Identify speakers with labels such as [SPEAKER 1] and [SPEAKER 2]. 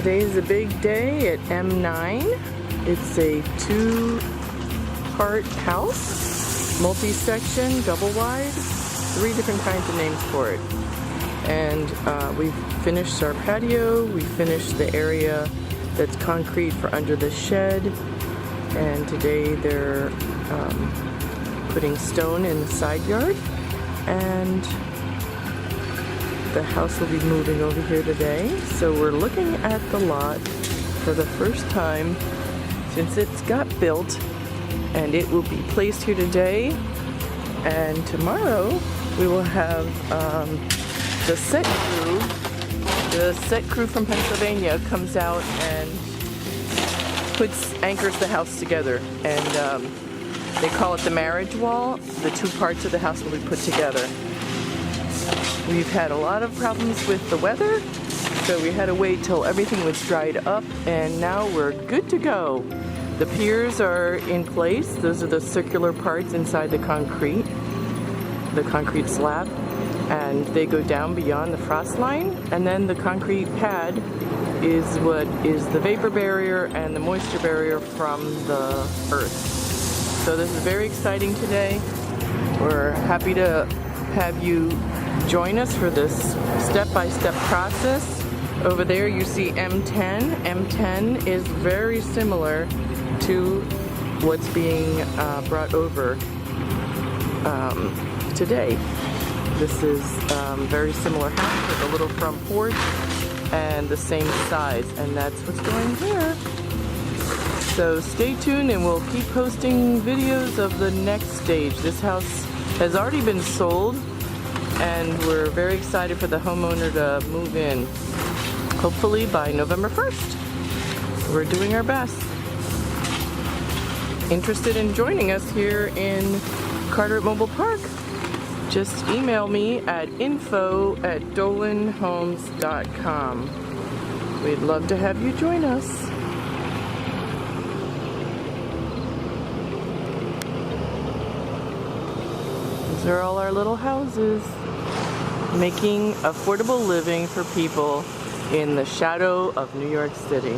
[SPEAKER 1] Today is a big day at M-9. It's a two-part house, multi-section, double-wide, 3 different kinds of names for it. And we've finished our patio, we finished the area that's concrete for under the shed, and today they're putting stone in the side yard, and the house will be moving over here today. So we're looking at the lot for the first time since it's got built, and it will be placed here today. And tomorrow we will have the set crew. The set crew from Pennsylvania comes out and anchors the house together, and they call it the marriage wall. The 2 parts of the house will be put together. We've had a lot of problems with the weather, so we had to wait till everything was dried up, and now we're good to go. The piers are in place. Those are the circular parts inside the concrete slab, and they go down beyond the frost line, and then the concrete pad is what is the vapor barrier and the moisture barrier from the earth. So this is very exciting today. We're happy to have you join us for this step-by-step process. Over there you see M10. M10 is very similar to what's being brought over today. This is very similar house with a little front porch and the same size, and that's what's going here. So stay tuned and we'll keep posting videos of the next stage. This house has already been sold, and we're very excited for the homeowner to move in, hopefully by November 1st. We're doing our best. Interested in joining us here in Carteret Mobile Park? Just email me at info@dolanhomes.com. We'd love to have you join us. These are all our little houses, making affordable living for people in the shadow of New York City.